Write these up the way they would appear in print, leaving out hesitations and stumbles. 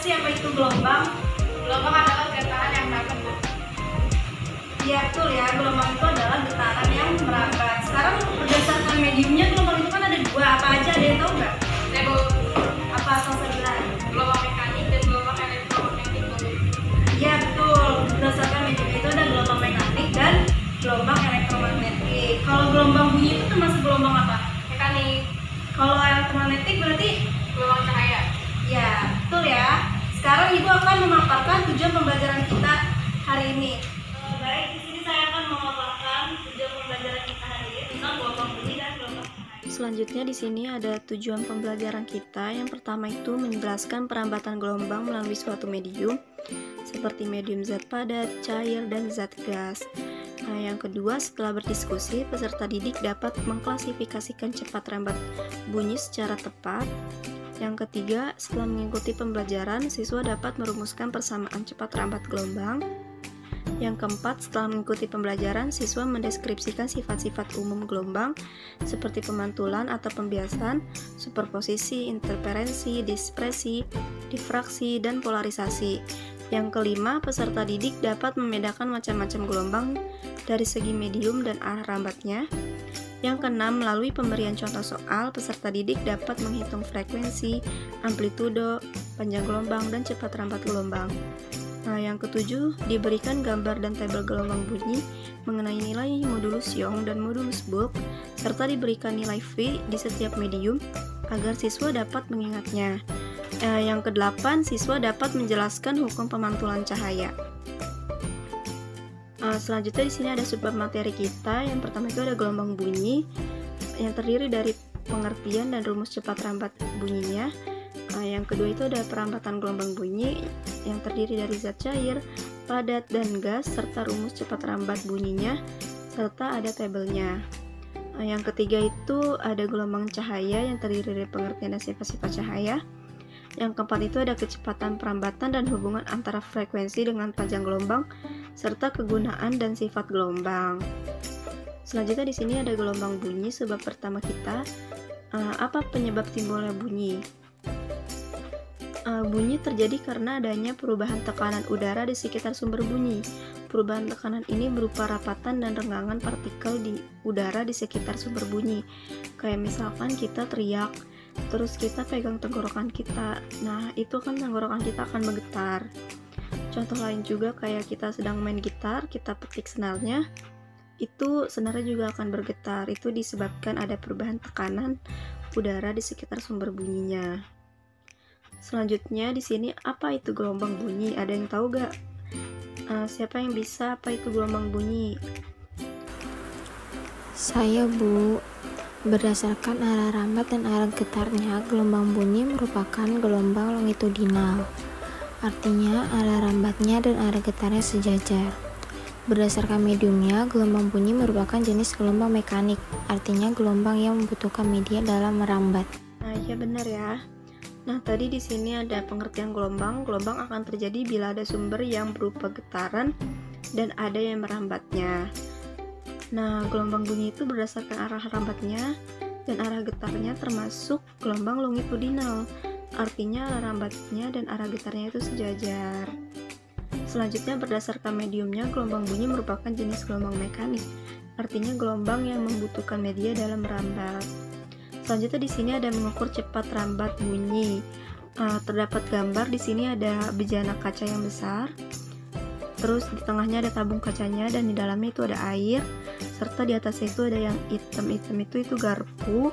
Apa itu gelombang? Gelombang adalah getaran yang merambat. Iya betul ya, gelombang itu adalah getaran yang merambat. Sekarang berdasarkan mediumnya gelombang itu kan ada dua, apa aja, ada yang tahu nggak? Tahu. Apa asal bilang? Gelombang mekanik dan gelombang elektromagnetik. Iya betul, berdasarkan mediumnya itu ada gelombang mekanik dan gelombang elektromagnetik. Kalau gelombang bunyi itu termasuk gelombang apa? Mekanik. Kalau elektromagnetik berarti Gelombang cahaya. ya betul ya. Sekarang Ibu akan memaparkan tujuan pembelajaran kita hari ini. Baik, di sini saya akan memaparkan tujuan pembelajaran kita hari ini tentang gelombang bunyi dan gelombang cahaya. Selanjutnya di sini ada tujuan pembelajaran kita. Yang pertama itu menjelaskan perambatan gelombang melalui suatu medium seperti medium zat padat, cair, dan zat gas. Nah, yang kedua, setelah berdiskusi, peserta didik dapat mengklasifikasikan cepat rambat bunyi secara tepat. Yang ketiga, setelah mengikuti pembelajaran, siswa dapat merumuskan persamaan cepat rambat gelombang. Yang keempat, setelah mengikuti pembelajaran, siswa mendeskripsikan sifat-sifat umum gelombang seperti pemantulan atau pembiasan, superposisi, interferensi, dispersi, difraksi, dan polarisasi. Yang kelima, peserta didik dapat membedakan macam-macam gelombang dari segi medium dan arah rambatnya. Yang keenam, melalui pemberian contoh soal, peserta didik dapat menghitung frekuensi, amplitudo, panjang gelombang, dan cepat rambat gelombang. Nah, yang ketujuh, diberikan gambar dan tabel gelombang bunyi mengenai nilai modulus Young dan modulus Boole, serta diberikan nilai V di setiap medium agar siswa dapat mengingatnya. Yang kedelapan, siswa dapat menjelaskan hukum pemantulan cahaya. Selanjutnya di sini ada subbab materi kita. Yang pertama itu ada gelombang bunyi yang terdiri dari pengertian dan rumus cepat rambat bunyinya. Yang kedua itu ada perambatan gelombang bunyi yang terdiri dari zat cair, padat, dan gas serta rumus cepat rambat bunyinya serta ada tabelnya. Yang ketiga itu ada gelombang cahaya yang terdiri dari pengertian dan sifat-sifat cahaya. Yang keempat itu ada kecepatan perambatan dan hubungan antara frekuensi dengan panjang gelombang serta kegunaan dan sifat gelombang. Selanjutnya di sini ada gelombang bunyi sebab pertama kita. Apa penyebab timbulnya bunyi? Bunyi terjadi karena adanya perubahan tekanan udara di sekitar sumber bunyi. Perubahan tekanan ini berupa rapatan dan renggangan partikel di udara di sekitar sumber bunyi. Kayak misalkan kita teriak, terus kita pegang tenggorokan kita. Nah, itu kan tenggorokan kita akan bergetar. Contoh lain juga kayak kita sedang main gitar, kita petik senarnya, itu senarnya juga akan bergetar. Itu disebabkan ada perubahan tekanan udara di sekitar sumber bunyinya. Selanjutnya di sini apa itu gelombang bunyi? Ada yang tahu gak? Siapa yang bisa apa itu gelombang bunyi? Saya, Bu. Berdasarkan arah rambat dan arah getarnya, gelombang bunyi merupakan gelombang longitudinal. Artinya, arah rambatnya dan arah getarnya sejajar. Berdasarkan mediumnya, gelombang bunyi merupakan jenis gelombang mekanik. Artinya, gelombang yang membutuhkan media dalam merambat. Nah, iya benar ya. Nah, tadi di sini ada pengertian gelombang. Gelombang akan terjadi bila ada sumber yang berupa getaran dan ada yang merambatnya. Nah, gelombang bunyi itu berdasarkan arah rambatnya dan arah getarnya termasuk gelombang longitudinal. Artinya arah rambatnya dan arah getarnya itu sejajar. Selanjutnya berdasarkan mediumnya, gelombang bunyi merupakan jenis gelombang mekanik. Artinya gelombang yang membutuhkan media dalam merambat. Selanjutnya di sini ada mengukur cepat rambat bunyi. Terdapat gambar di sini ada bejana kaca yang besar. Terus di tengahnya ada tabung kacanya dan di dalamnya itu ada air, serta di atasnya itu ada yang hitam-hitam itu garpu.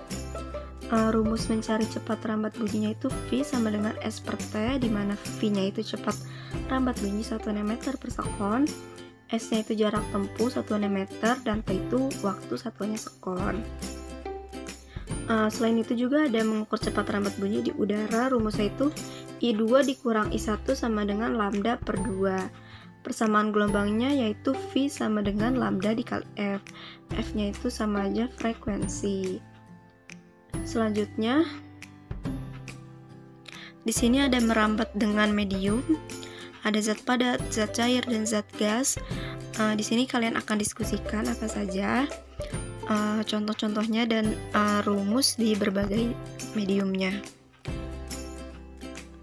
Rumus mencari cepat rambat bunyinya itu V sama dengan S per T, di mana V-nya itu cepat rambat bunyi satuannya meter per sekon, S-nya itu jarak tempuh satuannya meter, dan T itu waktu satuannya sekon. Selain itu juga ada mengukur cepat rambat bunyi di udara. Rumusnya itu I2 dikurang I1 sama dengan lambda per 2. Persamaan gelombangnya yaitu V sama dengan lambda dikali F. F-nya itu sama aja frekuensi. Selanjutnya di sini ada merambat dengan medium, ada zat padat, zat cair, dan zat gas. Di sini kalian akan diskusikan apa saja contoh-contohnya dan rumus di berbagai mediumnya.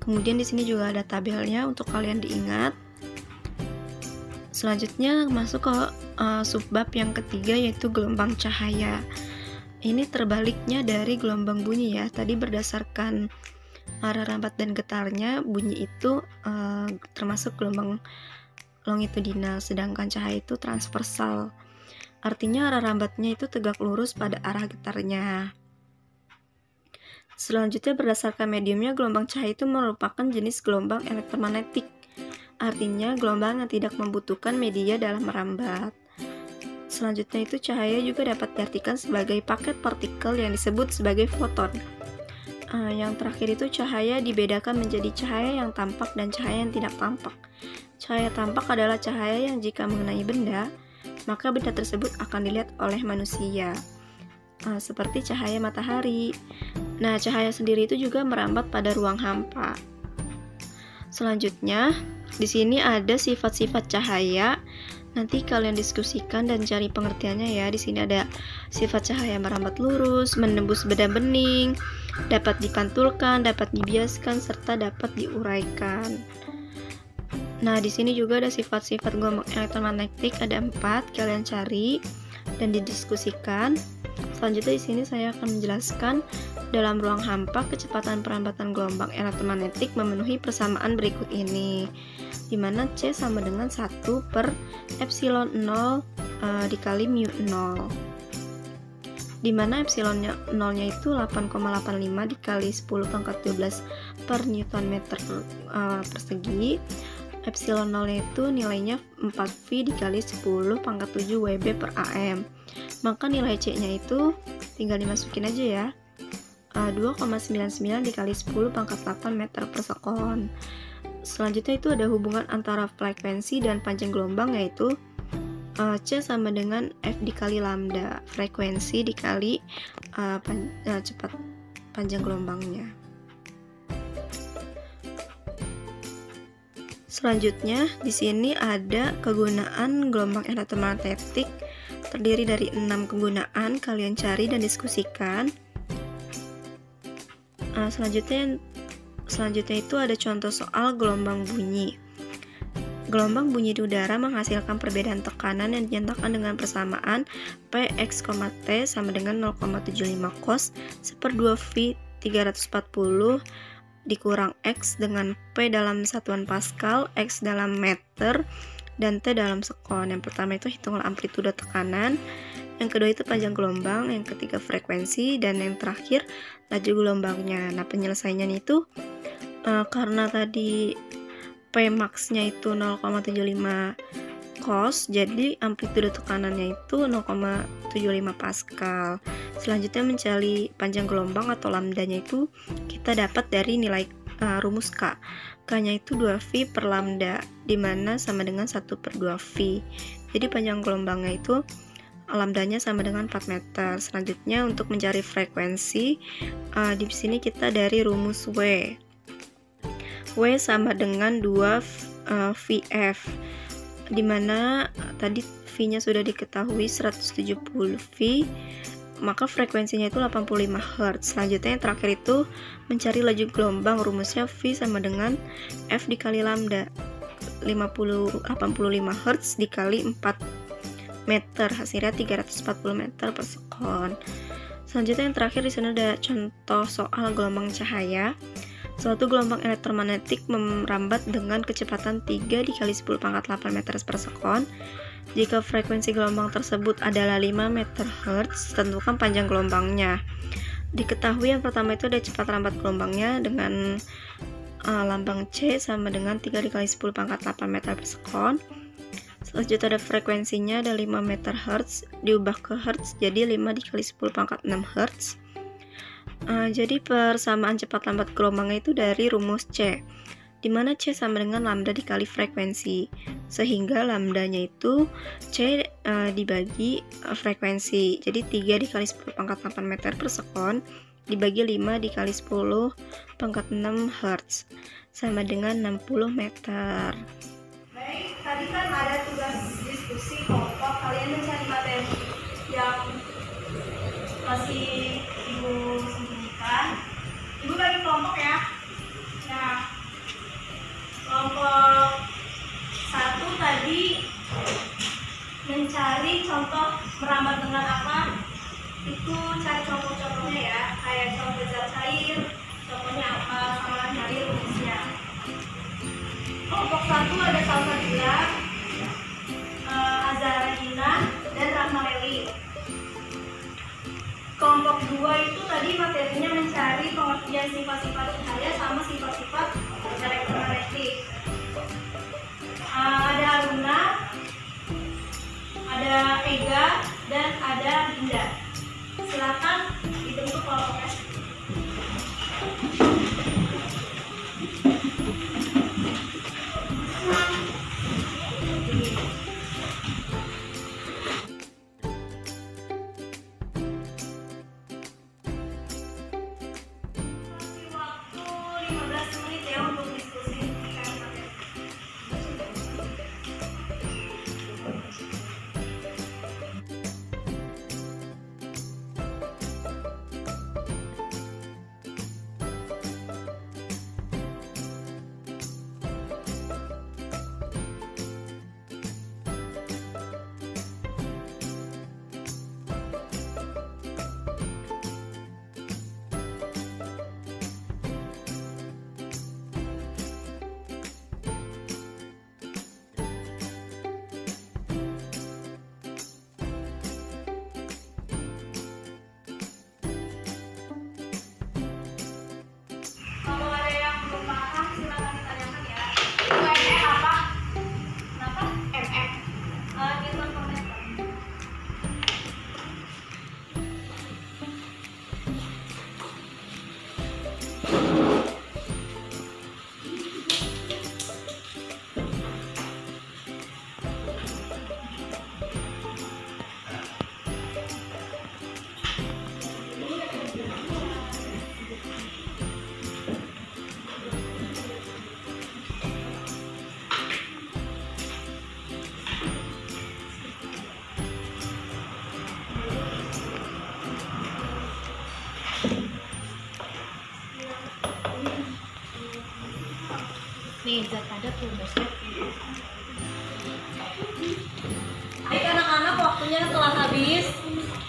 Kemudian di sini juga ada tabelnya untuk kalian diingat. Selanjutnya masuk ke subbab yang ketiga, yaitu gelombang cahaya. Ini terbaliknya dari gelombang bunyi ya. Tadi berdasarkan arah rambat dan getarnya, bunyi itu termasuk gelombang longitudinal, sedangkan cahaya itu transversal. Artinya arah rambatnya itu tegak lurus pada arah getarnya. Selanjutnya berdasarkan mediumnya, gelombang cahaya itu merupakan jenis gelombang elektromagnetik. Artinya gelombang yang tidak membutuhkan media dalam merambat. Selanjutnya itu cahaya juga dapat diartikan sebagai paket partikel yang disebut sebagai foton. Yang terakhir itu cahaya dibedakan menjadi cahaya yang tampak dan cahaya yang tidak tampak. Cahaya tampak adalah cahaya yang jika mengenai benda, maka benda tersebut akan dilihat oleh manusia. Seperti cahaya matahari. Nah, cahaya sendiri itu juga merambat pada ruang hampa. Selanjutnya, di sini ada sifat-sifat cahaya. Nanti kalian diskusikan dan cari pengertiannya ya. Di sini ada sifat cahaya merambat lurus, menembus benda bening, dapat dipantulkan, dapat dibiaskan, serta dapat diuraikan. Nah, di sini juga ada sifat-sifat gelombang elektromagnetik, ada 4. Kalian cari dan didiskusikan. Selanjutnya di sini saya akan menjelaskan dalam ruang hampa kecepatan perambatan gelombang elektromagnetik memenuhi persamaan berikut ini, di mana C sama dengan 1 per epsilon 0 dikali mu 0, di mana epsilon 0-nya itu 8,85 dikali 10 pangkat 12 per newton meter persegi. Epsilon 0-nya itu nilainya 4V dikali 10 pangkat 7 Wb per AM. Maka nilai C-nya itu tinggal dimasukin aja ya. 2,99 dikali 10 pangkat 8 meter per sekon. Selanjutnya itu ada hubungan antara frekuensi dan panjang gelombang, yaitu C sama dengan F dikali lambda, frekuensi dikali cepat panjang gelombangnya. Selanjutnya di sini ada kegunaan gelombang elektromagnetik, terdiri dari 6 kegunaan. Kalian cari dan diskusikan. Selanjutnya itu ada contoh soal gelombang bunyi. Gelombang bunyi di udara menghasilkan perbedaan tekanan yang dinyatakan dengan persamaan Px, T sama dengan 0,75 cos 1/2 V 340 dikurang X dengan P dalam satuan Pascal, X dalam meter, dan T dalam sekon. Yang pertama itu hitungan amplitudo tekanan, yang kedua itu panjang gelombang, yang ketiga frekuensi, dan yang terakhir laju gelombangnya. Nah, penyelesaiannya itu karena tadi P max-nya itu 0,75 cos, jadi amplitudo tekanannya itu 0,75 Pascal. Selanjutnya mencari panjang gelombang atau lambdanya itu kita dapat dari nilai rumus K. K-nya itu 2V per lambda, dimana sama dengan 1/2V. Jadi panjang gelombangnya itu lambdanya sama dengan 4 meter. Selanjutnya untuk mencari frekuensi, di sini kita dari rumus W. W sama dengan 2 VF, dimana tadi V-nya sudah diketahui 170V, maka frekuensinya itu 85 Hz. Selanjutnya yang terakhir itu mencari laju gelombang, rumusnya V sama dengan F dikali lambda, 85 Hz dikali 4 meter, hasilnya 340 meter per sekon. Selanjutnya yang terakhir di sini ada contoh soal gelombang cahaya. Suatu gelombang elektromagnetik merambat dengan kecepatan 3 dikali 10 pangkat 8 meter per sekon. Jika frekuensi gelombang tersebut adalah 5 meter Hz, tentukan panjang gelombangnya. Diketahui yang pertama itu ada cepat lambat gelombangnya dengan lambang C sama dengan 3 dikali 10 pangkat 8 meter per sekon. Selanjutnya ada frekuensinya ada 5 meter Hz, diubah ke Hz jadi 5 dikali 10 pangkat 6 Hz. Jadi persamaan cepat lambat gelombangnya itu dari rumus C, dimana C sama dengan lambda dikali frekuensi, sehingga lambdanya itu C dibagi frekuensi, jadi 3 dikali 10 pangkat 8 meter per sekon dibagi 5 dikali 10 pangkat 6 Hz sama dengan 60 meter. Baik, tadi kan ada tugas diskusi kelompok, kalian mencari materi yang masih ibu sembunyikan. Ibu bagi kelompok ya. Nah, kelompok 1 tadi mencari contoh merambat dengan apa? Itu cari contoh-contohnya ya, kayak contoh zat cair, contohnya apa, sama cari rumusnya. Kelompok 1 ada Salsabila, Azarina, dan Rahmaleli. Kelompok 2 itu tadi materinya mencari pengertian sifat-sifat cahaya sama sifat-sifat elektromagnetik. Ada Aruna, ada Ega, dan ada Dinda. Silakan dibentuk kelompoknya. Kalau ada yang belum paham, silakan ditanyakan ya. UMR apa? Kenapa? MM. Newton per meter. Nih, zat padat rumusnya. Baik anak-anak, waktunya telah habis.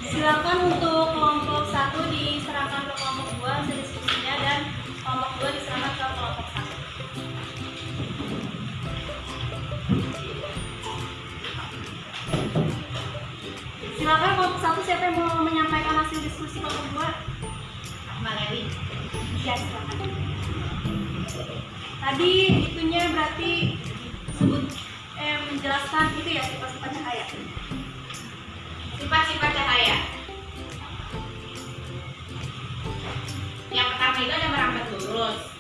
Silakan untuk kelompok 1 diserahkan ke kelompok 2 hasil diskusinya, dan kelompok 2 diserahkan ke Silakan kelompok 1, siapa yang mau menyampaikan hasil diskusi kelompok 2? Mbak Lewi. Ya, silakan. Tadi itunya berarti menjelaskan itu ya, sifat-sifat cahaya. Sifat-sifat cahaya. Yang pertama itu ada merambat lurus.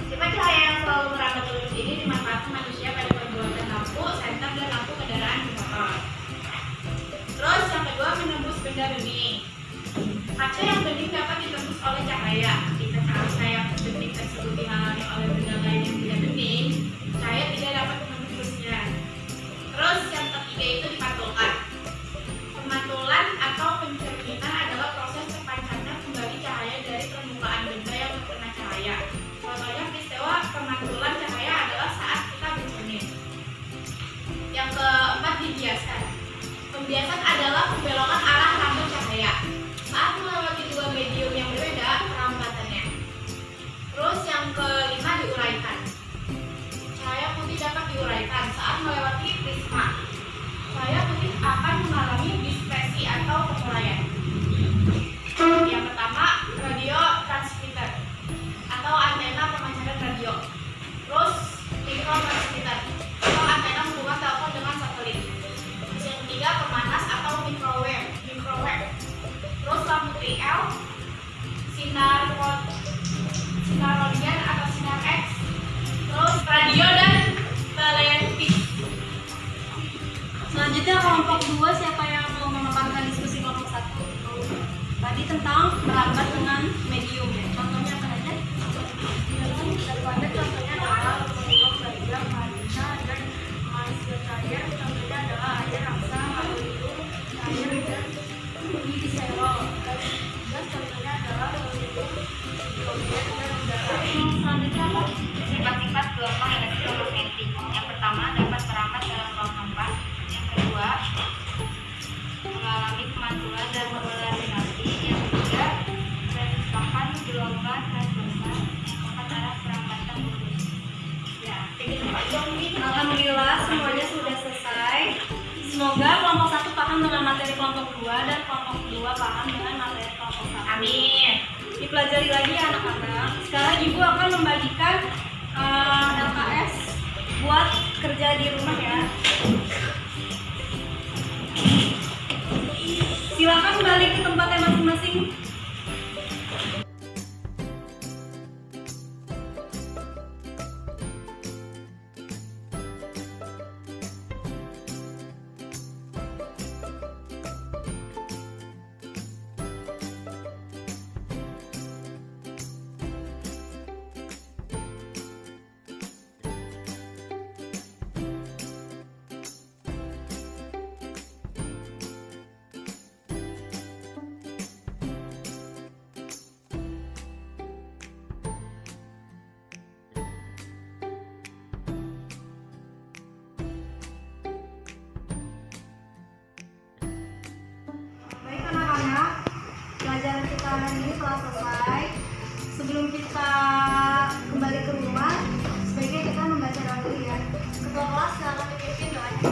Sifat cahaya yang selalu merambat lurus ini dimanfaatkan manusia pada perbuatan lampu, senter, dan lampu kendaraan bermotor. Terus yang kedua, menembus benda bening. Kaca yang bening dapat ditembus oleh cahaya. Jika cahaya bening tersebut dihalangi oleh benda lain yang tidak bening, cahaya tidak dapat menembusnya. Terus yang ketiga itu dipantulkan. Pemantulan atau pencerminan adalah proses terpancarnya kembali cahaya dari permukaan benda yang terkena cahaya. Contohnya peristiwa pemantulan cahaya adalah saat kita bercermin. Yang keempat, dibiaskan. Pembiasan adalah pembelokan arah rambut cahaya saat melewati dua medium yang berbeda perambatannya. Terus yang kelima, diuraikan. Cahaya putih dapat diuraikan saat melewati prisma. Cahaya putih akan mengalami dispersi atau penguraian. Yang pertama, radio transmitter atau antena pemancaran radio. Terus mikrotransmitter atau antena hubungan telepon dengan satelit. Terus yang ketiga, pemanas atau microwave. Terus lampu TL, sinar rodian atau sinar X. Terus radio dan televisi. Selanjutnya kelompok 2, siapa yang mau memaparkan diskusi kelompok 1? Tadi tentang merambat dengan medium ya. Contohnya apa aja? Contohnya adalah medium, bajak, marina, dan manusia cair. Contohnya adalah air, raksa, aluminium, cair, dan diserol. Dan contohnya adalah aluminium, hidrogen, dan udara. Selanjutnya apa? Sifat-sifat gelombang elektromagnetik. Yang pertama, dapat merambat dalam ruang hampa. Yang kedua, mengalami pemantulan dan polarisasi. Yang ketiga, menciptakan gelombang transversal. Yang keempat adalah perambatan lurus. Ya, Alhamdulillah semuanya sudah selesai. Semoga kelompok 1 paham dengan materi kelompok 2 dan kelompok 2 paham dengan materi kelompok 1. amin. Dipelajari lagi ya anak-anak. Sekarang ibu akan membagikan LKS buat kerja di rumah ya. Silakan balik ke tempatnya masing-masing. Baik anak-anak, pelajaran kita hari ini telah selesai. Sebelum kita kembali ke rumah, sebaiknya kita membaca doa dulu ya. Ketua kelas silakan dipimpin doanya.